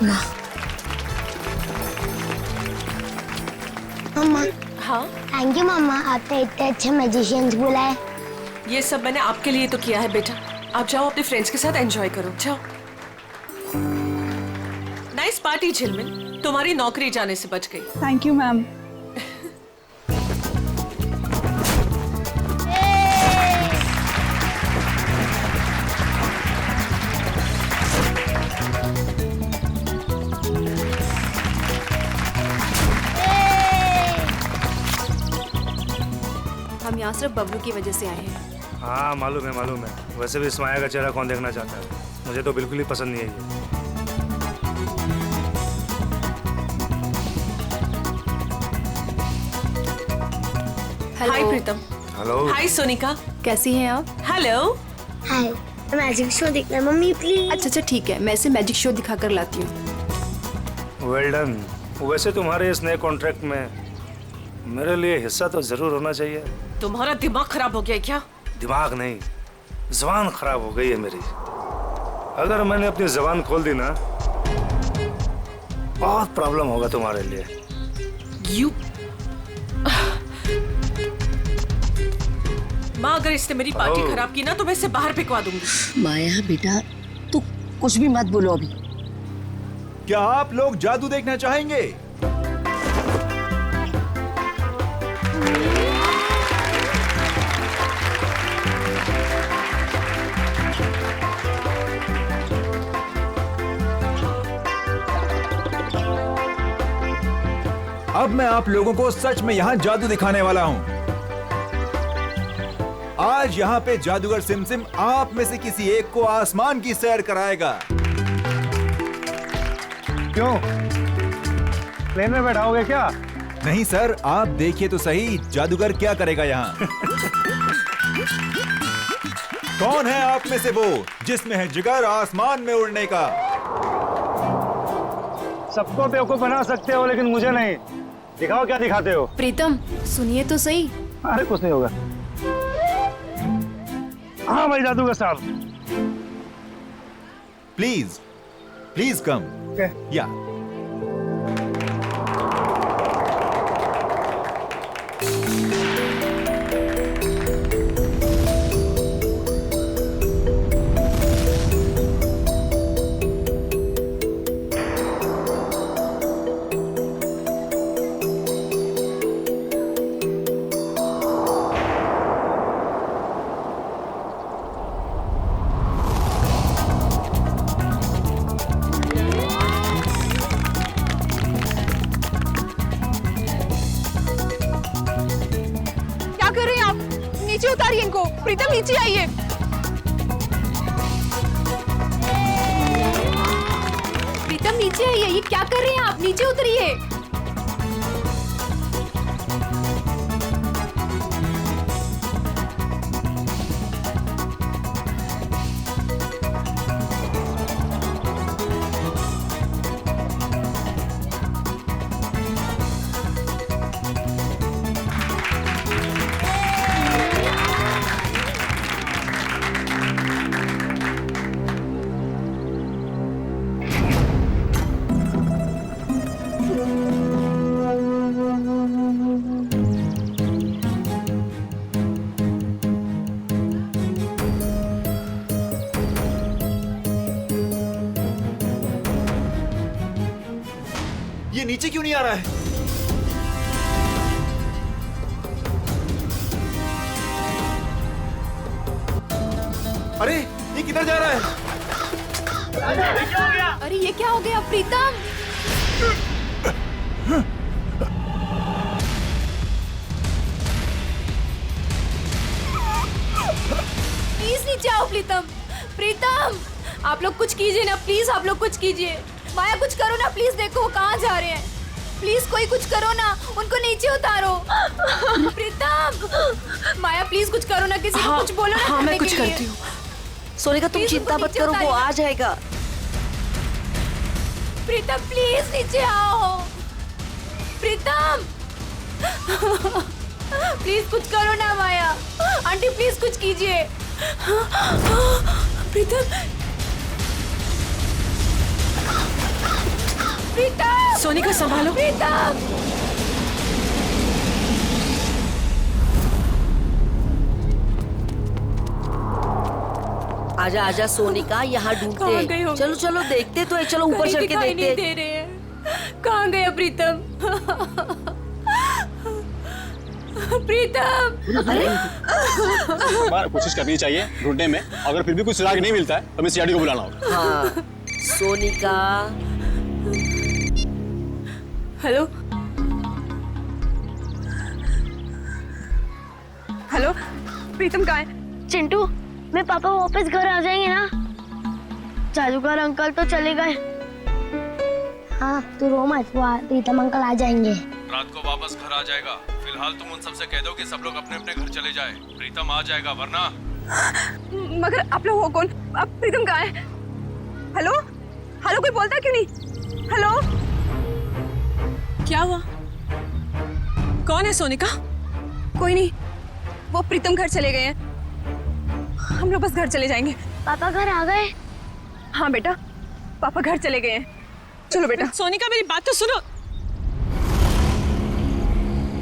माँ। मम्मा। हाँ, thank you मम्मा, आपने इतने अच्छे मैजिशियंस बुलाए। ये सब मैंने आपके लिए तो किया है बेटा। आप जाओ अपने फ्रेंड्स के साथ एंजॉय करो, जाओ। नाइस पार्टी झिलमिल, तुम्हारी नौकरी जाने से बच गई। Thank you ma'am. हम यहाँ सिर्फ बबलू की वजह से आए हैं। हाँ मालूम है। वैसे भी इस माया का चेहरा कौन देखना चाहता है? मुझे तो बिल्कुल ही पसंद नहीं है ये। हाय प्रीतम। हेलो। हाय सोनिका। कैसी हैं आप? हेलो। हाय, मैजिक शो देखना है मम्मी प्लीज। अच्छा ठीक है, मैं इसे मैजिक शो दिखा कर लाती हूँ। Well done. वैसे तुम्हारे इस नए कॉन्ट्रैक्ट में मेरे लिए हिस्सा तो जरूर होना चाहिए। तुम्हारा दिमाग खराब हो गया है क्या? दिमाग नहीं, जुबान खराब हो गई है मेरी। अगर मैंने अपनी जुबान खोल दी ना, बहुत प्रॉब्लम होगा तुम्हारे लिए। यू माँ, अगर इसने मेरी पार्टी खराब की ना तो मैं इसे बाहर फेंकवा दूंगी। माया बेटा, तू कुछ भी मत बोलो अभी। क्या आप लोग जादू देखना चाहेंगे? अब मैं आप लोगों को सच में यहाँ जादू दिखाने वाला हूँ। आज यहाँ पे जादूगर सिमसिम आप में से किसी एक को आसमान की सैर कराएगा। क्यों? प्लेन में बैठाओगे क्या? नहीं सर, आप देखिए तो सही जादूगर क्या करेगा यहाँ। कौन है आप में से वो जिसमें है जिगर आसमान में उड़ने का? सबको बेवकूफ बना सकते हो लेकिन मुझे नहीं। दिखाओ क्या दिखाते हो। प्रीतम सुनिए तो सही। अरे कुछ नहीं होगा। हाँ भाई जादूगर साहब। Please come. या नीचे उतारिए इनको। प्रीतम नीचे आइए। प्रीतम नीचे आइए, ये क्या कर रहे हैं आप? नीचे उतरिए। ये नीचे क्यों नहीं आ रहा है? अरे ये किधर जा रहा है? अरे ये क्या हो गया प्रीतम? प्लीज नीचे आओ प्रीतम। प्रीतम आप लोग कुछ कीजिए ना प्लीज, आप लोग कुछ कीजिए। माया कुछ करो ना प्लीज, देखो कहाँ जा रहे हैं। प्लीज कोई कुछ करो ना, उनको नीचे उतारो। प्रीतम माया प्लीज कुछ करो ना, किसी को कुछ बोलो ना। हाँ मैं कुछ करती हूँ। सोनिका तुम चिंता मत करो, वो आ जाएगा। प्रीतम प्लीज नीचे आओ। प्रीतम प्लीज कुछ करो ना माया। आंटी प्लीज कुछ कीजिए। प्रीतम प्रीतम सोनिका संभालो। प्रीतम आजा आजा सोनिका, यहाँ कहाँ गए ढूंढते। होंगे? चलो चलो देखते तो है, चलो ऊपर कहीं चढ़ के दिखाई नहीं देखते। दे रहे हैं। कहाँ गया प्रीतम? प्रीतम बार कोशिश करनी चाहिए ढूंढने में, अगर फिर भी कुछ सुराग नहीं मिलता है तो हमें सीआईडी को बुलाना होगा। हाँ सोनिका। हेलो हेलो, प्रीतम कहाँ है? चिंटू, मेरे पापा वापस घर आ जाएंगे ना? जादूगर अंकल तो चले गए। हाँ तू रो मत, वो प्रीतम अंकल आ जाएंगे। रात को वापस घर आ जाएगा। फिलहाल तुम उन सबसे कह दो कि सब लोग अपने अपने घर चले जाए। प्रीतम आ जाएगा, वरना मगर आप लोग हो कौन? अब प्रीतम कहाँ है? हेलो हेलो, कोई बोलता क्यों नहीं? हेलो, क्या हुआ? कौन है सोनिका? कोई नहीं, वो प्रीतम घर चले गए हैं। हम लोग बस घर चले जाएंगे। पापा घर आ गए? हाँ बेटा, पापा घर चले गए हैं। चलो बेटा। सोनिका मेरी बात तो सुनो।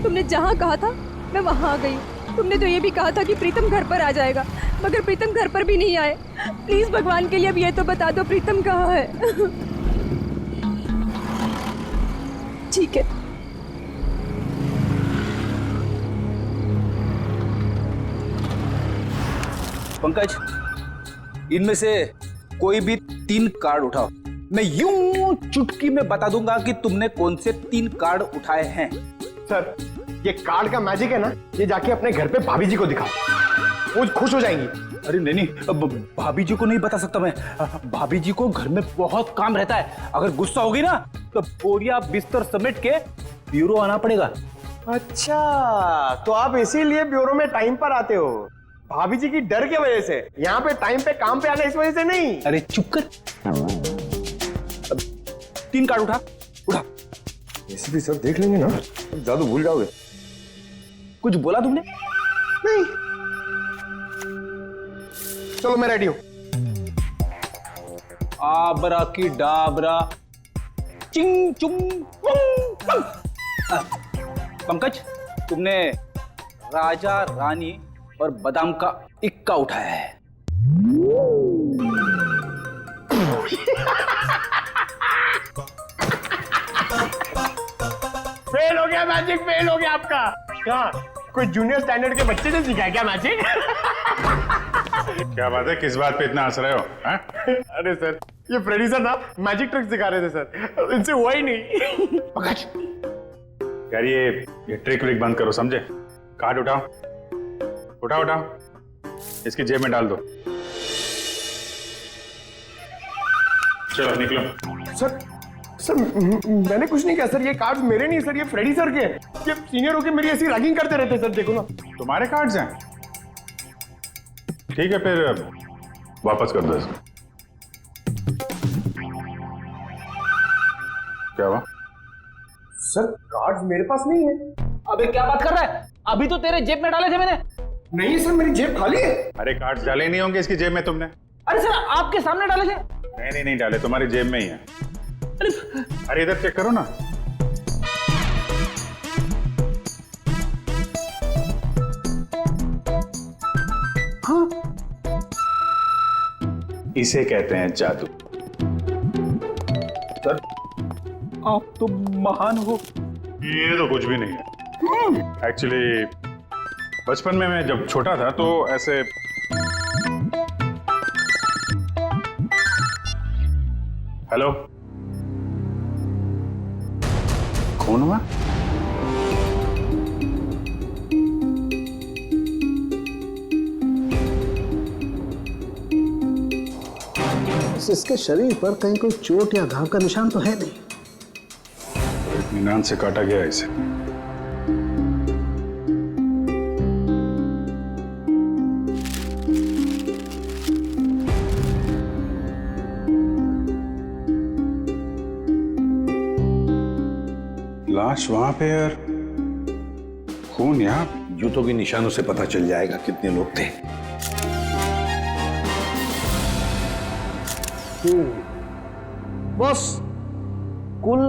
तुमने जहाँ कहा था मैं वहाँ आ गई। तुमने तो ये भी कहा था कि प्रीतम घर पर आ जाएगा, मगर प्रीतम घर पर भी नहीं आए। प्लीज भगवान के लिए अब ये तो बता दो प्रीतम कहाँ है। ठीक है। पंकज, इनमें से कोई भी 3 कार्ड उठाओ। मैं यूं चुटकी में बता दूंगा कि तुमने कौन से 3 कार्ड उठाए हैं। सर, ये कार्ड का मैजिक है ना, ये जाके अपने घर पे भाभी जी को दिखाओ, वो खुश हो जाएंगी। अरे नहीं नहीं, अब भाभी जी को नहीं बता सकता मैं। भाभी जी को घर में बहुत काम रहता है। अगर गुस्सा होगी ना तो बोरिया बिस्तर समेट के ब्यूरो आना पड़ेगा। अच्छा, तो आप इसीलिए ब्यूरो में टाइम पर आते हो, भाभी जी की डर की वजह से। यहाँ पे टाइम पे काम पे आना इस वजह से नहीं। अरे चुप कर। 3 कार्ड उठा उठा। ऐसे भी सर देख लेंगे ना, जादू भूल जाओगे। कुछ बोला तुमने? नहीं। चलो मैं रेडी हूं। आबरा की डाबरा चिंग चुंग पुंग। पंकज, तुमने राजा रानी और बादाम का इक्का उठाया है। फेल हो गया मैजिक, फेल हो गया आपका। क्या कोई जूनियर स्टैंडर्ड के बच्चे ने सिखाया क्या मैजिक? क्या बात है, किस बात पे इतना हंस रहे हो? अरे सर, ये फ्रेडी सर ना मैजिक ट्रिक सिखा रहे थे सर, इनसे हुआ ही नहीं। पंकज यार, ये ट्रिक व्रिक बंद करो, समझे? कार्ड उठाओ उठाओ उठाओ, इसकी जेब में डाल दो। चलो निकलो। सर मैंने कुछ नहीं किया सर, ये कार्ड्स मेरे नहीं सर, ये फ्रेडी सर के। ये सीनियर होके मेरी ऐसी रैगिंग करते रहते सर, देखो ना। तुम्हारे कार्ड्स हैं? ठीक है, फिर वापस कर दो इसको। क्या हुआ? सर कार्ड्स मेरे पास नहीं है। अबे क्या बात कर रहा है? अभी तो तेरे जेब में डाले थे मैंने। नहीं सर, मेरी जेब खाली है। अरे कार्ड्स डाले नहीं होंगे इसकी जेब में तुमने? अरे सर, आपके सामने डाले थे। नहीं डाले, तुम्हारी जेब में ही है। अरे इधर चेक करो ना। हाँ, इसे कहते हैं जादू। सर आप तो महान हो। ये तो कुछ भी नहीं है। एक्चुअली बचपन में मैं जब छोटा था तो ऐसे हेलो, कौन हुआ? इसके शरीर पर कहीं कोई चोट या घाव का निशान तो है नहीं। इत्मीनान से काटा गया इसे। लाश वहां पे और खून यहाँ। जूतों के निशानों से पता चल जाएगा कितने लोग थे। बॉस, कुल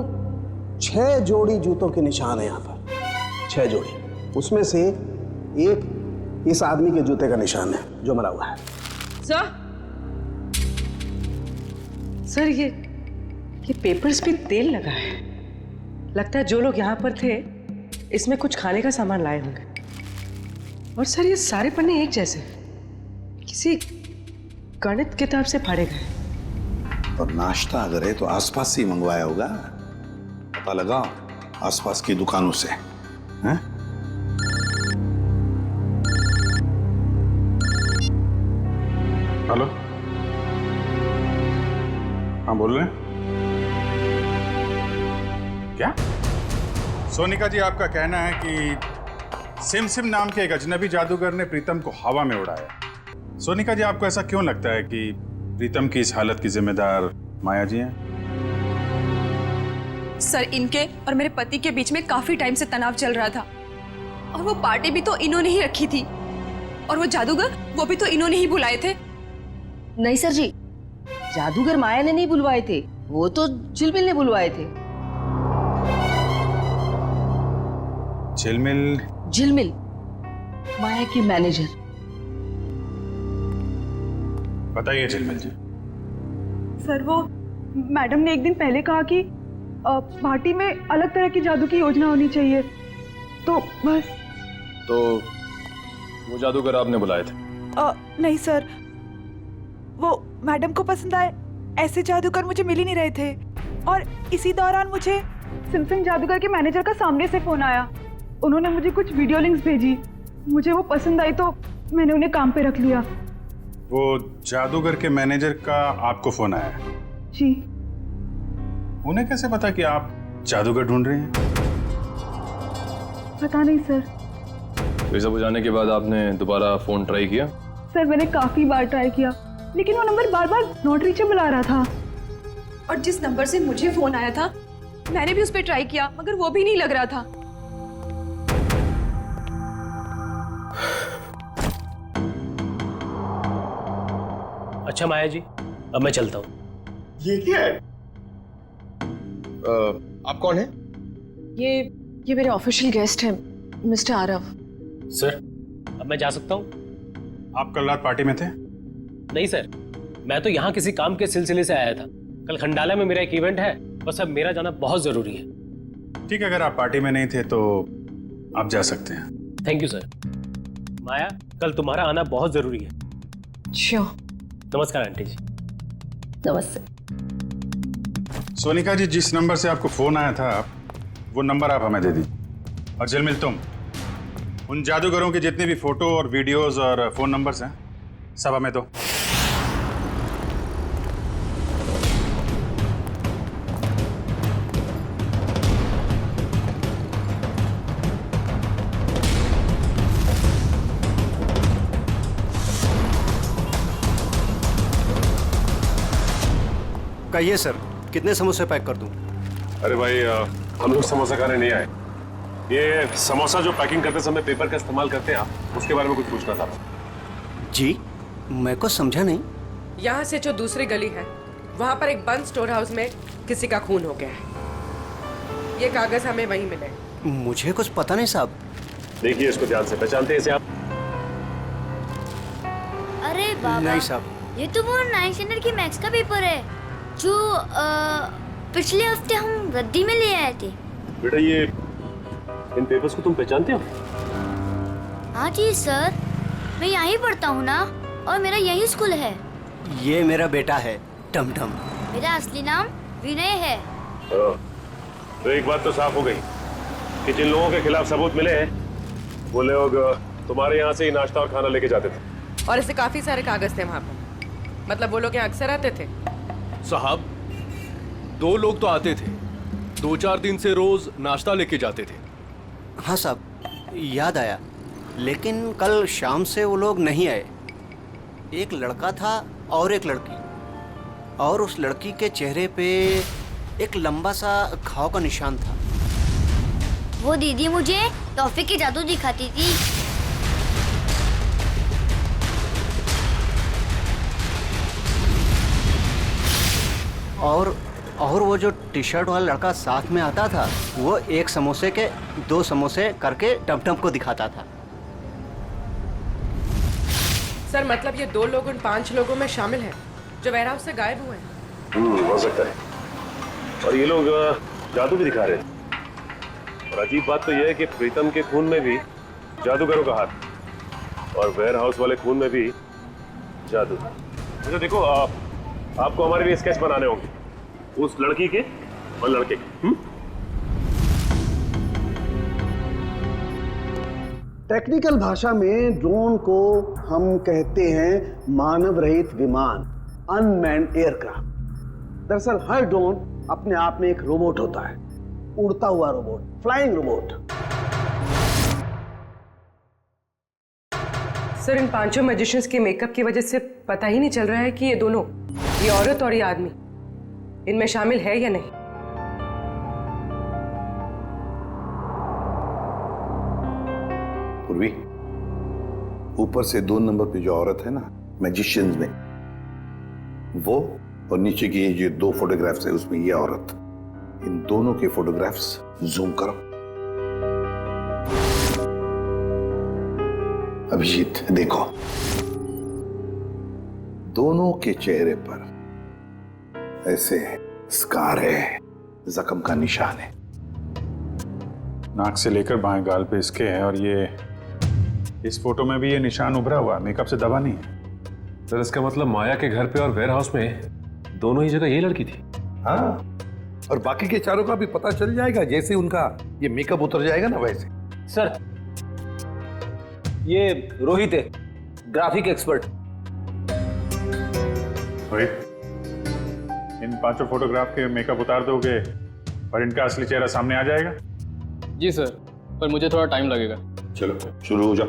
6 जोड़ी जूतों के निशान है यहाँ पर, 6 जोड़ी। उसमें से एक इस आदमी के जूते का निशान है जो मरा हुआ है। सर ये पेपर्स पे तेल लगा है। लगता है जो लोग यहाँ पर थे इसमें कुछ खाने का सामान लाए होंगे। और सर ये सारे पन्ने एक जैसे, किसी गणित किताब से फाड़े गए। और नाश्ता अगर है तो आसपास से ही मंगवाया होगा, पता लगा आसपास की दुकानों से। हैं? हेलो, हाँ बोल रहे हैं? क्या? सोनिका जी, आपका कहना है कि सिम नाम के एक अजनबी जादूगर ने प्रीतम को हवा में उड़ाया। सोनिका जी, आपको ऐसा क्यों लगता है कि प्रीतम की इस हालत की जिम्मेदार माया जी हैं? सर, इनके और मेरे पति के बीच में काफी टाइम से तनाव चल रहा था, और वो पार्टी भी तो इन्होंने ही रखी थी, और वो जादूगर वो भी तो इन्होंने ही बुलाए थे। नहीं सर जी, जादूगर माया ने नहीं बुलवाए थे, वो तो झिलमिल ने बुलवाए थे। झिलमिल माया की मैनेजर। बताइए झिलमिल जी। सर, वो मैडम ने एक दिन पहले कहा कि पार्टी में अलग तरह की जादू की योजना होनी चाहिए, तो बस। तो वो जादूगर आपने बुलाए थे? नहीं सर, वो मैडम को पसंद आए ऐसे जादूगर मुझे मिल ही नहीं रहे थे, और इसी दौरान मुझे सिमसन जादूगर के मैनेजर का सामने से फोन आया। उन्होंने मुझे कुछ वीडियो लिंक्स भेजी, मुझे वो पसंद आई तो मैंने उन्हें काम पे रख लिया। वो जादूगर के मैनेजर का आपको फोन आया? जी। उन्हें कैसे पता कि आप जादूगर ढूंढ रही हैं? पता नहीं सर। ये सब हो जाने के बाद आपने दोबारा फोन ट्राई किया? सर, मैंने काफी बार ट्राई किया, लेकिन वो नंबर बार बार नॉट रीचेबल आ रहा था। और जिस नंबर से मुझे फोन आया था मैंने भी उस पर ट्राई किया, मगर वो भी नहीं लग रहा था। अच्छा माया जी, अब मैं चलता हूँ। ये क्या है? आप कौन है? ये मेरे ऑफिशियल गेस्ट हैं, मिस्टर आरव। सर, अब मैं जा सकता हूँ? आप कल रात पार्टी में थे? नहीं सर, मैं तो यहाँ किसी काम के सिलसिले से आया था। कल खंडाला में मेरा एक इवेंट है, बस अब मेरा जाना बहुत जरूरी है। ठीक है, अगर आप पार्टी में नहीं थे तो आप जा सकते हैं। Thank you sir. माया, कल तुम्हारा आना बहुत जरूरी है। श्योर। नमस्कार आंटी जी। नमस्ते। सोनिका जी, जिस नंबर से आपको फोन आया था वो नंबर आप हमें दे दीजिए। और झिलमिल, तुम उन जादूगरों के जितने भी फोटो और वीडियोस और फोन नंबर्स हैं सब हमें दो। कहिए सर, कितने समोसे पैक कर दूं? अरे भाई, हम लोग समोसा खाने नहीं आए। ये समोसा जो पैकिंग करते समय पेपर का इस्तेमाल करते हैं आप, उसके बारे में कुछ पूछना था। जी, मैं को समझा नहीं। यहाँ से जो दूसरी गली है वहाँ पर एक बंद स्टोर हाउस में किसी का खून हो गया है। ये कागज हमें वहीं मिले। मुझे कुछ पता नहीं साहब। देखिए इसको ध्यान से, पहचानते हैं इसे आप? अरे बाबा, नहीं साहब, ये तो वो 9th स्टैंडर्ड की मैथ्स का पेपर है जो पिछले हफ्ते हम रद्दी में ले आए थे। बेटा, ये इन पेपर्स को तुम पहचानते हो? हाँ जी सर, मैं यहीं पढ़ता हूँ ना, और मेरा यही स्कूल है। ये मेरा बेटा है टमटम। मेरा असली नाम विनय है। तो एक बात तो साफ हो गई कि जिन लोगों के खिलाफ सबूत मिले हैं वो लोग तुम्हारे यहाँ से ही नाश्ता और खाना लेके जाते थे। और ऐसे काफी सारे कागज थे वहाँ पर। मतलब वो लोग यहाँ अक्सर आते थे? साहब, 2 लोग तो आते थे, 2-4 दिन से रोज नाश्ता लेके जाते थे। हाँ साहब, याद आया, लेकिन कल शाम से वो लोग नहीं आए। एक लड़का था और एक लड़की, और उस लड़की के चेहरे पे एक लंबा सा घाव का निशान था। वो दीदी मुझे टॉफी की जादू दिखाती थी। और और वो जो टी शर्ट वाला लड़का साथ में आता था, वो एक समोसे के 2 समोसे करके टमटम को दिखाता था। सर मतलब ये 2 लोग उन 5 लोगों में शामिल हैं जो वेयरहाउस से गायब हुए हैं। हो सकता है। और ये लोग जादू भी दिखा रहे हैं। और अजीब बात तो यह है कि प्रीतम के खून में भी जादूगरों का हाथ और वेयरहाउस वाले खून में भी जादू। अच्छा देखो, आपको हमारे लिए स्केच बनाने होंगे उस लड़की के और लड़के के। टेक्निकल भाषा में ड्रोन को हम कहते हैं मानव रहित विमान, अनमैन्ड एयरक्राफ्ट। दरअसल हर ड्रोन अपने आप में एक रोबोट होता है, उड़ता हुआ रोबोट, फ्लाइंग रोबोट। सर इन 5 मैजिशियंस के मेकअप की वजह से पता ही नहीं चल रहा है कि ये दोनों, ये औरत और ये आदमी, इनमें शामिल है या नहीं। पूर्वी, ऊपर से 2 नंबर पे जो औरत है ना मैजिशियंस में, वो और नीचे की ये 2 फोटोग्राफ्स है उसमें ये औरत, इन दोनों के फोटोग्राफ्स जूम करो। अभिजीत देखो, दोनों के चेहरे पर ऐसे स्कार है, जख्म का निशान है। नाक से लेकर बाएं गाल पे इसके है, और ये इस फोटो में भी ये निशान उभरा हुआ, मेकअप से दबा नहीं है। सर इसका मतलब माया के घर पे और वेयर हाउस में दोनों ही जगह यही लड़की थी। हाँ, और बाकी के चारों का भी पता चल जाएगा जैसे उनका ये मेकअप उतर जाएगा ना वैसे। सर ये रोहित है, ग्राफिक एक्सपर्ट। रोहित, इन 5 फोटोग्राफ के मेकअप उतार दोगे और इनका असली चेहरा सामने आ जाएगा? जी सर, पर मुझे थोड़ा टाइम लगेगा। चलो शुरू हो जाओ।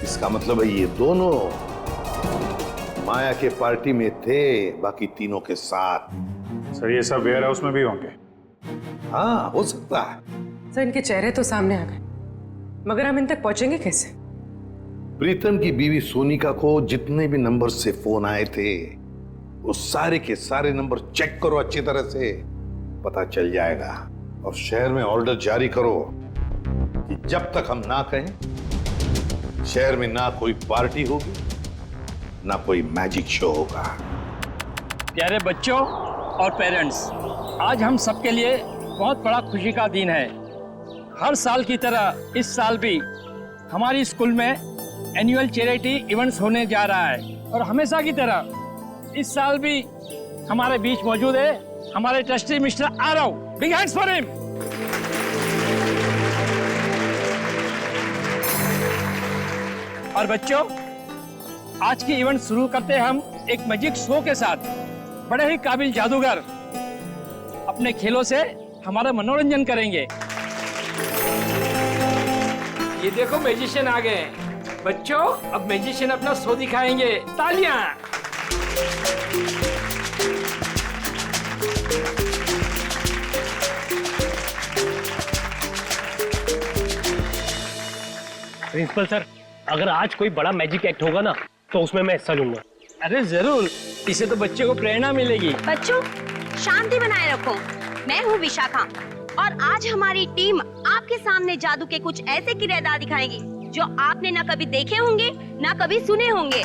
इसका मतलब है ये दोनों माया के पार्टी में थे, बाकी तीनों के साथ। सर ये सब वेयर हाउस में भी होंगे? हाँ हो सकता है। सर इनके चेहरे तो सामने आ गए, मगर हम इन तक पहुंचेंगे कैसे? प्रीतम की बीवी सोनिका को जितने भी नंबर से फोन आए थे, वो सारे के सारे नंबर चेक करो अच्छी तरह से, पता चल जाएगा। और शहर में ऑर्डर जारी करो कि जब तक हम ना कहें, शहर में ना कोई पार्टी होगी, ना कोई मैजिक शो होगा। प्यारे बच्चों और पेरेंट्स, आज हम सबके लिए बहुत बड़ा खुशी का दिन है। हर साल की तरह इस साल भी हमारी स्कूल में एनुअल चैरिटी इवेंट्स होने जा रहा है, और हमेशा की तरह इस साल भी हमारे बीच मौजूद है हमारे trustee mister Aarav. Big hands for him. और बच्चों, आज की इवेंट शुरू करते हैं हम एक मैजिक शो के साथ। बड़े ही काबिल जादूगर अपने खेलों से हमारा मनोरंजन करेंगे। ये देखो मैजिशियन आ गए। बच्चों, अब मैजिशियन अपना शो दिखाएंगे। तालियां। प्रिंसिपल सर, अगर आज कोई बड़ा मैजिक एक्ट होगा ना, तो उसमें मैं हिस्सा लूंगा। अरे जरूर, इससे तो बच्चे को प्रेरणा मिलेगी। बच्चों, शांति बनाए रखो। मैं हूँ विशाखा, और आज हमारी टीम आपके सामने जादू के कुछ ऐसे किरदार दिखाएगी जो आपने ना कभी देखे होंगे, ना कभी सुने होंगे।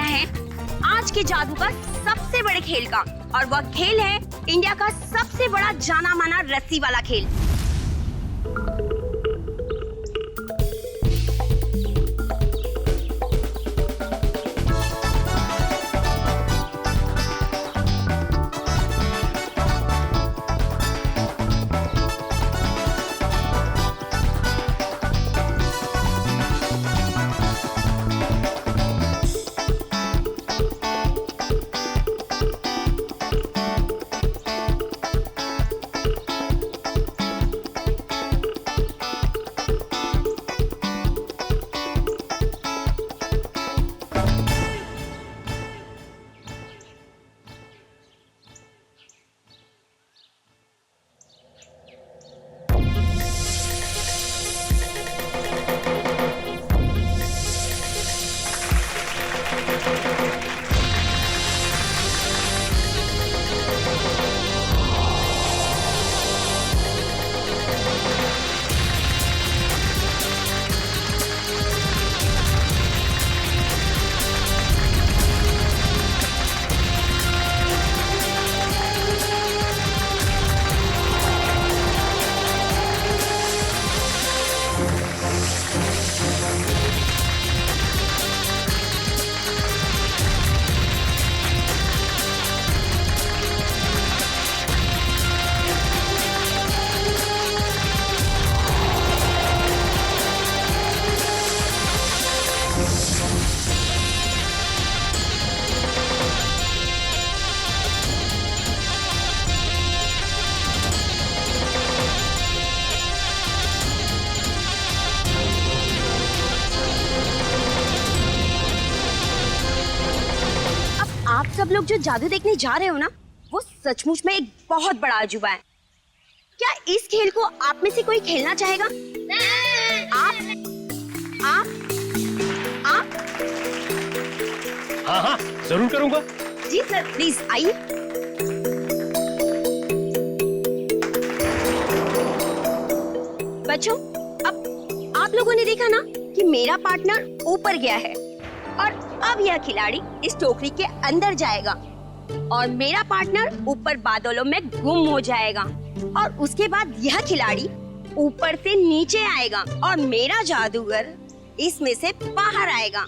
गया है आज के जादू का सबसे बड़े खेल का, और वह खेल है इंडिया का सबसे बड़ा जाना माना रस्सी वाला खेल। सब लोग जो जादू देखने जा रहे हो ना, वो सचमुच में एक बहुत बड़ा अजूबा है। क्या इस खेल को आप में से कोई खेलना चाहेगा? आप? हाँ हाँ जरूर करूंगा। जी सर, प्लीज आइए। बच्चों, अब आप लोगों ने देखा ना कि मेरा पार्टनर ऊपर गया है और अब यह खिलाड़ी इस टोकरी के अंदर जाएगा और मेरा पार्टनर ऊपर बादलों में गुम हो जाएगा, और उसके बाद यह खिलाड़ी ऊपर से नीचे आएगा और मेरा जादूगर इसमें से बाहर आएगा।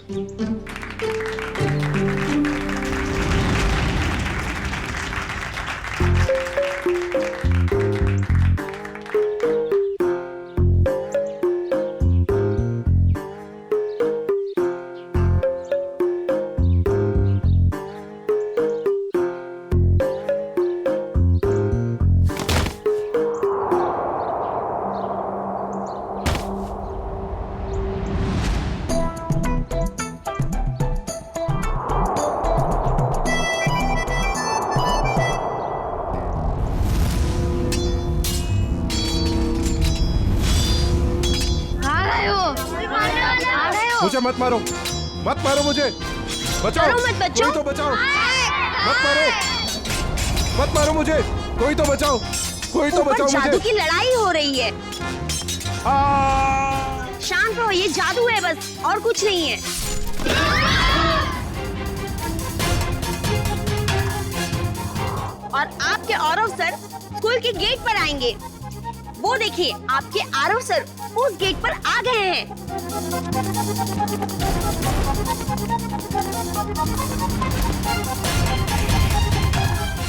मुझे मत मारो, मत मारो मुझे, बचाओ, मत बच्चों, कोई तो बचाओ, मत मारो, मत मारो मुझे, कोई तो बचाओ, कोई तो बचाओ मुझे। जादू की लड़ाई हो रही है। शांत रहो, ये जादू है बस, और कुछ नहीं है। और आपके आरव सर स्कूल के गेट पर आएंगे। वो देखिए, आपके आरव सर उस गेट पर आ गए हैं।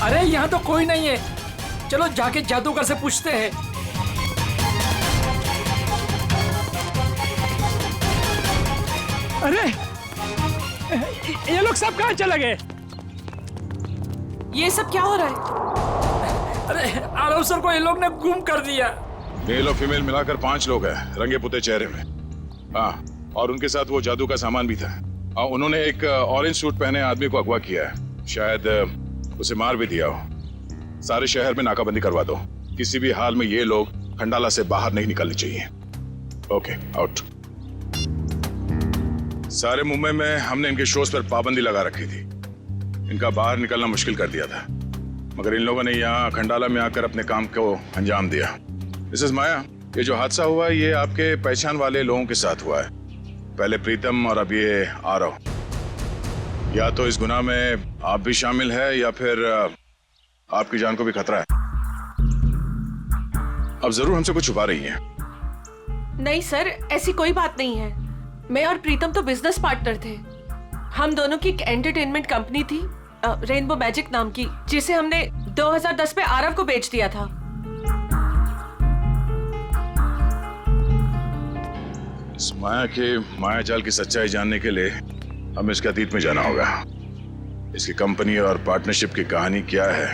अरे यहाँ तो कोई नहीं है, चलो जाके जादूगर से पूछते हैं। अरे ये लोग सब कहाँ चले गए? ये सब क्या हो रहा है? अरे आरव सर को ये लोग ने गुम कर दिया। मेल और फीमेल मिलाकर 5 लोग हैं, रंगे पुते चेहरे में। हाँ, और उनके साथ वो जादू का सामान भी था। उन्होंने एक ऑरेंज सूट पहने आदमी को अगवा किया है, शायद उसे मार भी दिया हो। सारे शहर में नाकाबंदी करवा दो, किसी भी हाल में ये लोग खंडाला से बाहर नहीं निकलने चाहिए। Okay, out. सारे मुंबई में हमने इनके शोज पर पाबंदी लगा रखी थी, इनका बाहर निकलना मुश्किल कर दिया था, मगर इन लोगों ने यहाँ खंडाला में आकर अपने काम को अंजाम दिया। मिसेस माया, ये जो हादसा हुआ ये आपके पहचान वाले लोगों के साथ हुआ है, पहले प्रीतम और अब ये आरव। या तो इस गुनाह में आप भी शामिल है या फिर आपकी जान को भी खतरा है। अब जरूर हमसे कुछ छुपा रही है। नहीं सर, ऐसी कोई बात नहीं है। मैं और प्रीतम तो बिजनेस पार्टनर थे। हम दोनों की एक एंटरटेनमेंट कंपनी थी रेनबो मैजिक नाम की, जिसे हमने 2010 में आरव को बेच दिया था। इस माया के मायाजाल की सच्चाई जानने के लिए हमें इसके अतीत में जाना होगा। इसकी कंपनी और पार्टनरशिप की कहानी क्या है,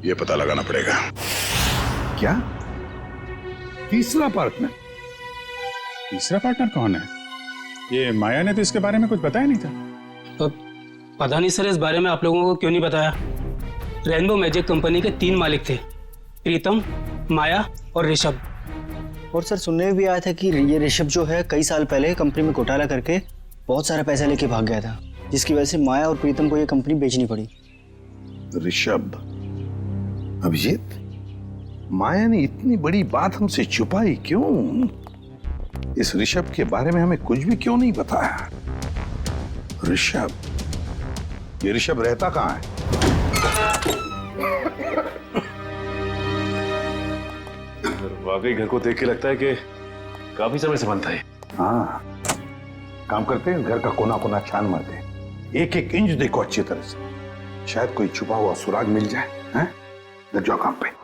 ये पता लगाना पड़ेगा। क्या? तीसरा पार्टनर? तीसरा पार्टनर कौन है? ये माया ने तो इसके बारे में कुछ बताया नहीं था। तो पता नहीं सर, इस बारे में आप लोगों को क्यों नहीं बताया। रेनबो मैजिक कंपनी के 3 मालिक थे, प्रीतम, माया और ऋषभ। और सर सुनने में भी आया था कि ये ऋषभ जो है कई साल पहले कंपनी में घोटाला करके बहुत सारा पैसा लेके भाग गया था, जिसकी वजह से माया और प्रीतम को ये कंपनी बेचनी पड़ी। ऋषभ, अभिजीत, माया ने इतनी बड़ी बात हमसे छुपाई क्यों? इस ऋषभ के बारे में हमें कुछ भी क्यों नहीं बताया? ऋषभ, ये ऋषभ रहता कहाँ है? वाकई घर को देख के लगता है कि काफी समय से बंद था ये। हाँ, काम करते हैं, घर का कोना कोना छान मारते हैं, एक एक इंच देखो अच्छी तरह से, शायद कोई छुपा हुआ सुराग मिल जाए। हैं? लग जाओ काम पे।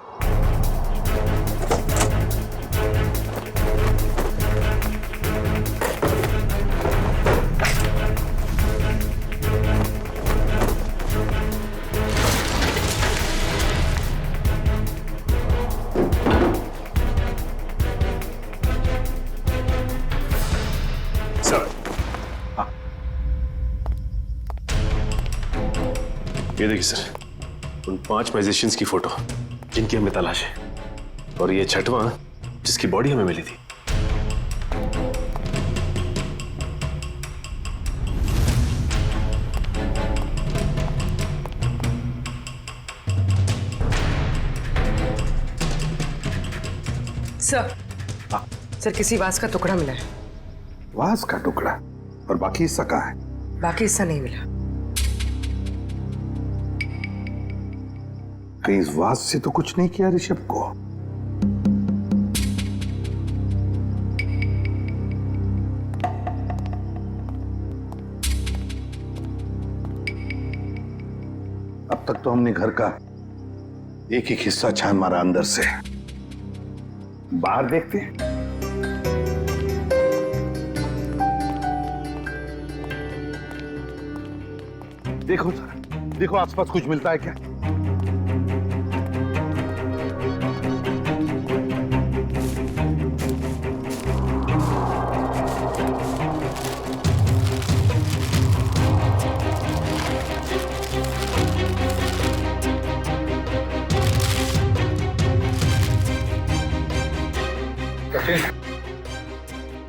ये देखिए सर, उन 5 मैजिशियंस की फोटो जिनकी हमें तलाश है, और ये 6वां जिसकी बॉडी हमें मिली थी। सर किसी वास का टुकड़ा मिला है। वास का टुकड़ा? और बाकी हिस्सा कहाँ है? बाकी हिस्सा नहीं मिला। कहीं इस वास से तो कुछ नहीं किया ऋषभ को? अब तक तो हमने घर का एक एक हिस्सा छान मारा अंदर से। बाहर देखते हैं। देखो सर, देखो आसपास कुछ मिलता है क्या?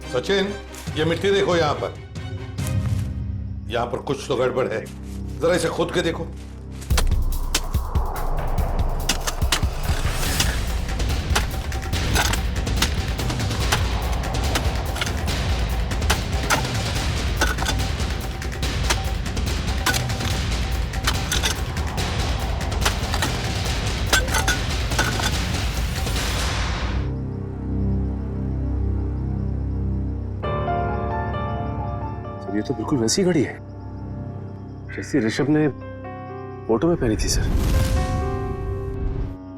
सचिन, ये मिट्टी देखो यहां पर। यहां पर कुछ तो गड़बड़ है, जरा इसे खोद के देखो। ये तो बिल्कुल वैसी घड़ी है जैसी ऋषभ ने फोटो में पहनी थी सर।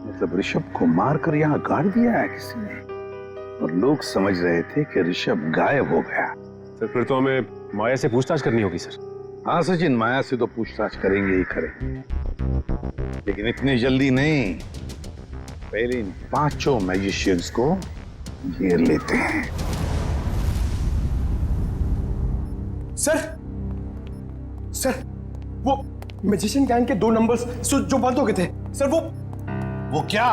मतलब ऋषभ को मारकर यहाँ गाड़ दिया है किसी ने, और लोग समझ रहे थे कि ऋषभ गायब हो गया। सर फिर तो हमें माया से पूछताछ करनी होगी सर। हाँ सचिन, माया से तो पूछताछ करेंगे ही करेंगे, लेकिन इतनी जल्दी नहीं। पहले इन 5 मैजिशियंस को घेर लेते हैं। सर वो मैजिशियन गैंग के 2 नंबर्स जो बंद हो गए थे सर, वो क्या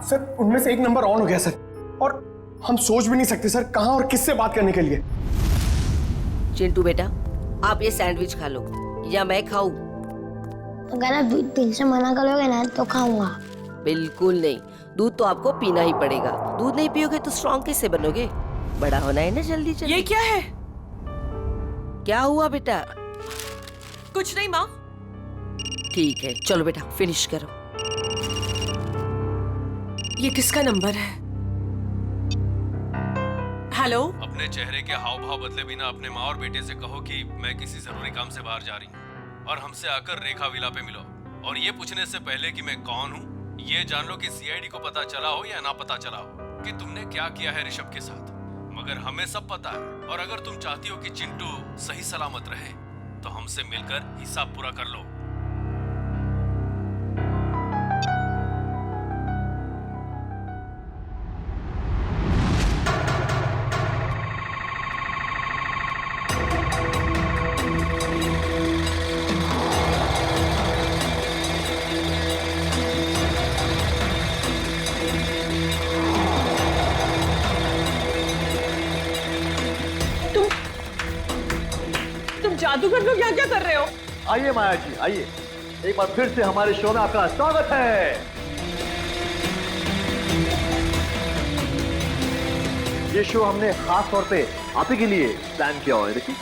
सर, उनमें से एक नंबर ऑन हो गया सर, और हम सोच भी नहीं सकते सर कहां और किससे बात करने के लिए। चिंटू बेटा, आप ये सैंडविच खा लो या मैं खाऊं? अगर आप दिल से मना करोगे ना तो खाऊंगा। बिल्कुल नहीं, दूध तो आपको पीना ही पड़ेगा। दूध नहीं पियोगे तो स्ट्रॉन्ग कैसे बनोगे? बड़ा होना है ना जल्दी जल्दी। ये क्या है? क्या हुआ बेटा? कुछ नहीं माँ। ठीक है, चलो बेटा फिनिश करो। ये किसका नंबर है? हेलो। अपने चेहरे के हाव भाव बदले बिना अपने माँ और बेटे से कहो कि मैं किसी जरूरी काम से बाहर जा रही हूँ और हमसे आकर रेखा विला पे मिलो। और ये पूछने से पहले कि मैं कौन हूँ, ये जान लो कि सीआईडी को पता चला हो या ना पता चला हो कि तुमने क्या किया है ऋषभ के साथ, मगर हमें सब पता है। और अगर तुम चाहती हो कि चिंटू सही सलामत रहे तो हमसे मिलकर हिसाब पूरा कर लो। जादूगर लोग यहाँ क्या कर रहे हो? आइए माया जी, आइए। एक बार फिर से हमारे शो में आपका स्वागत है। ये शो हमने खास तौर पे आप ही के लिए प्लान किया हुआ है। देखिए,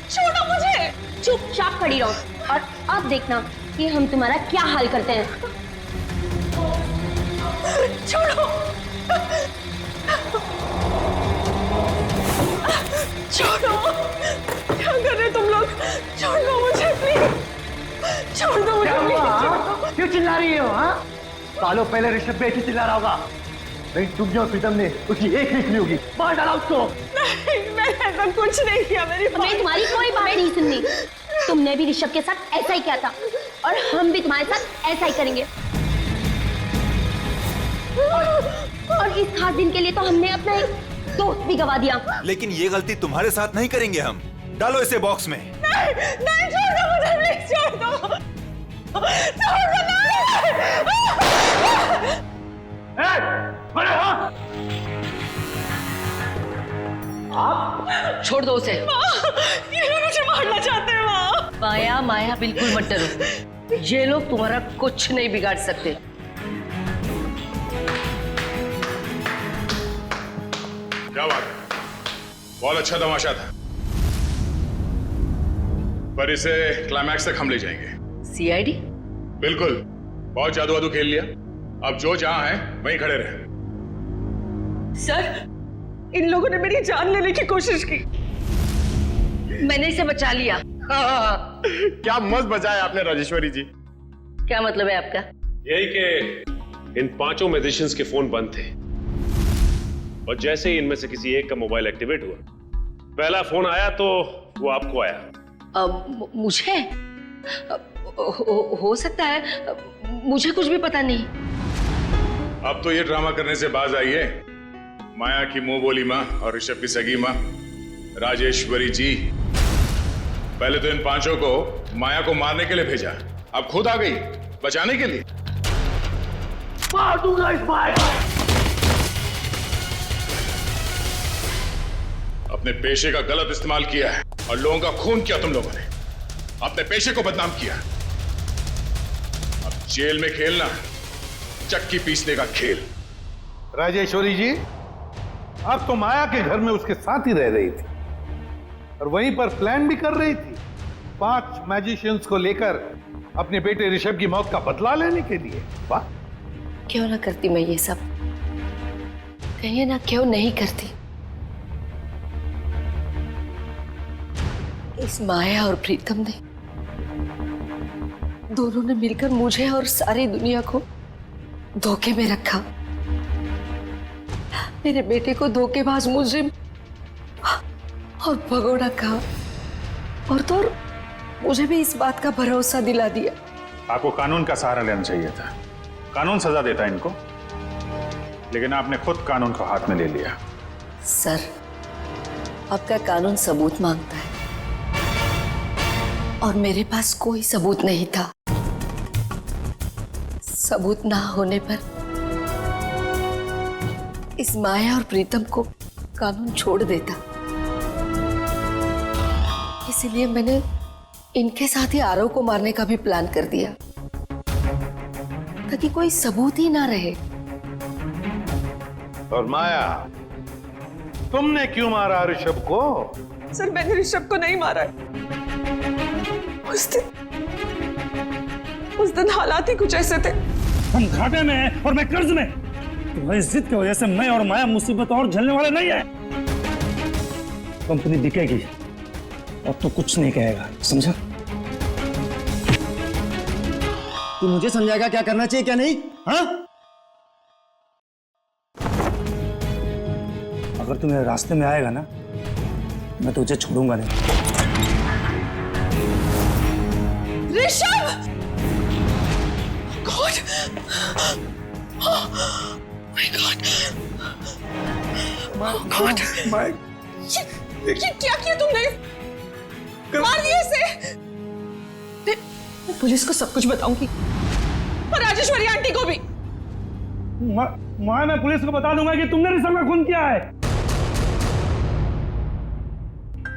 छोड़ो मुझे। चुपचाप खड़ी रहो और अब देखना कि हम तुम्हारा क्या हाल करते हैं। छोड़ो। छोड़ो, क्या कर रहे तुम लोग? छोड़ दो मुझे प्लीज, छोड़ दो मुझे प्लीज। क्यों चिल्ला रही हो? हाँ, सालों पहले ऋषभ भी ऐसे चिल्ला रहा होगा। नहीं, तुम और प्रीतम ने उसकी एक नहीं सुनी होगी। मार डाला उसको। नहीं, मैंने ऐसा कुछ नहीं किया। हमें तुम्हारी कोई बात नहीं सुननी। तुमने भी ऋषभ के साथ ऐसा ही किया था और हम भी तुम्हारे साथ ऐसा ही करेंगे। और इस खास दिन के लिए तो हमने अपना एक दोस्त भी गवा दिया। लेकिन ये गलती तुम्हारे साथ नहीं करेंगे हम। डालो इसे बॉक्स में। नहीं, छोड़ दो मुझे प्लीज, छोड़ दो, छोड़ दो। छोड़ दो उसे। ये लोग मुझे मारना चाहते हैं माँ। माया माया बिल्कुल मत डरो, ये लोग तुम्हारा कुछ नहीं बिगाड़ सकते। क्या बात है, बहुत अच्छा तमाशा था, पर इसे क्लाइमैक्स तक हम ले जाएंगे। सीआईडी? बिल्कुल, बहुत जादू वादू खेल लिया। अब जो जहां है वहीं खड़े रहे। सर, इन लोगों ने मेरी जान लेने की कोशिश की। मैंने इसे बचा लिया। क्या मस्त बचाया आपने राजेश्वरी जी। क्या मतलब है आपका? यही कि इन पांचों मैजिशियंस के फोन बंद थे और जैसे ही इनमें से किसी एक का मोबाइल एक्टिवेट हुआ, पहला फोन आया तो वो आपको आया। मुझे हो सकता है, मुझे कुछ भी पता नहीं। अब तो ये ड्रामा करने से बाज आई है। माया की मुंह बोली माँ और ऋषभ की सगी माँ राजेश्वरी जी। पहले तो इन पांचों को माया को मारने के लिए भेजा, अब खुद आ गई बचाने के लिए। मार दूंगा इस माया। अपने पेशे का गलत इस्तेमाल किया है और लोगों का खून किया। तुम लोगों ने अपने पेशे को बदनाम किया। अब जेल में खेलना चक्की पीसने का खेल। राजेश्वरी जी, आप तो माया के घर में उसके साथ ही रह रही थी और वहीं पर प्लान भी कर रही थी 5 मैजिशियंस को लेकर अपने बेटे ऋषभ की मौत का बदला लेने के लिए। वाह, क्यों ना करती मैं ये सब, कहिए ना क्यों नहीं करती। इस माया और प्रीतम ने दोनों ने मिलकर मुझे और सारी दुनिया को धोखे में रखा। मेरे बेटे को धोखेबाज मुजरिम और भगोड़ा कहा और तो मुझे भी इस बात का भरोसा दिला दिया। आपको कानून का सहारा लेना चाहिए था। कानून सजा देता इनको, लेकिन आपने खुद कानून को हाथ में ले लिया। सर, आपका कानून सबूत मांगता है और मेरे पास कोई सबूत नहीं था। सबूत ना होने पर इस माया और प्रीतम को कानून छोड़ देता। इसलिए मैंने इनके साथ ही आरव को मारने का भी प्लान कर दिया ताकि कोई सबूत ही ना रहे। और माया, तुमने क्यों मारा ऋषभ को? सर मैंने ऋषभ को नहीं मारा है। उस दिन हालात ही कुछ ऐसे थे। हम घाटे में हैं और मैं कर्ज में। तुम्हारी जिद की वजह से मैं और माया मुसीबत और झेलने वाले नहीं है। कंपनी बिकेगी, अब तो कुछ नहीं कहेगा, समझा? तू मुझे समझाएगा क्या करना चाहिए क्या नहीं? हाँ? अगर तू मेरे रास्ते में आएगा ना, मैं तुझे छोड़ूंगा नहीं। Rishabh! God! My God! God! ये क्या किया तुमने? मार दिया इसे? मैं पुलिस को सब कुछ बताऊंगी और राजेश्वरी आंटी को भी। मैं पुलिस को बता दूंगा कि तुमने ऋषभ का खून किया है।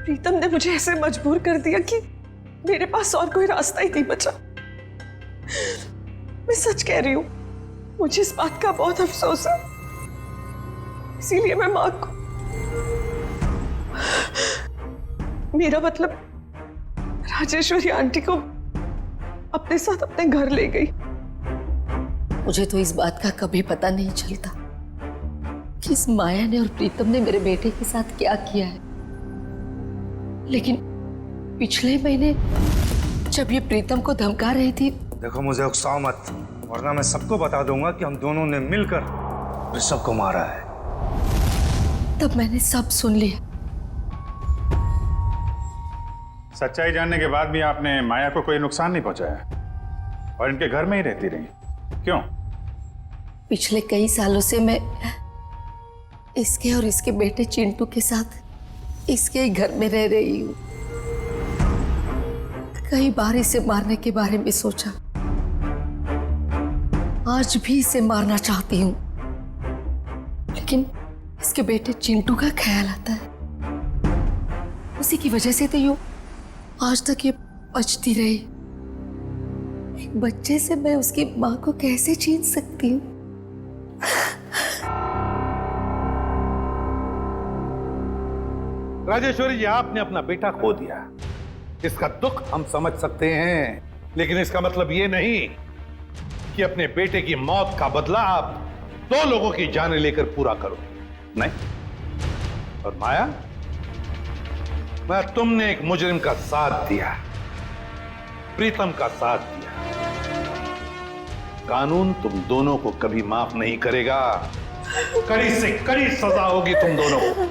प्रीतम ने मुझे ऐसे मजबूर कर दिया कि मेरे पास और कोई रास्ता ही नहीं बचा। मैं सच कह रही हूं, मुझे इस बात का बहुत अफसोस है। इसीलिए मैं मां को, मेरा मतलब राजेश्वरी आंटी को अपने साथ अपने घर ले गई। मुझे तो इस बात का कभी पता नहीं चलता कि इस माया ने और प्रीतम ने मेरे बेटे के साथ क्या किया है। लेकिन पिछले महीने जब ये प्रीतम को धमका रही थी। देखो मुझे उकसाओ मत, वरना मैं सबको बता दूंगा कि हम दोनों ने मिलकर ऋषभ को मारा है। तब मैंने सब सुन लिया। सच्चाई जानने के बाद भी आपने माया को कोई नुकसान नहीं पहुंचाया और इनके घर में ही रहती रही, क्यों? पिछले कई सालों से मैं इसके और इसके बेटे चिंटू के साथ इसके ही घर में रह रही हूँ। कई बार इसे मारने के बारे में सोचा, आज भी इसे मारना चाहती हूँ, लेकिन इसके बेटे चिंटू का ख्याल आता है। उसी की वजह से तो यूं आज तक ये बचती रही। एक बच्चे से मैं उसकी माँ को कैसे छीन सकती हूँ? राजेश्वरी जी, आपने अपना बेटा खो दिया, इसका दुख हम समझ सकते हैं, लेकिन इसका मतलब ये नहीं कि अपने बेटे की मौत का बदला आप 2 लोगों की जानें लेकर पूरा करो। नहीं। और माया, मैं तुमने एक मुजरिम का साथ दिया, प्रीतम का साथ दिया। कानून तुम दोनों को कभी माफ नहीं करेगा। कड़ी से कड़ी सजा होगी तुम दोनों को।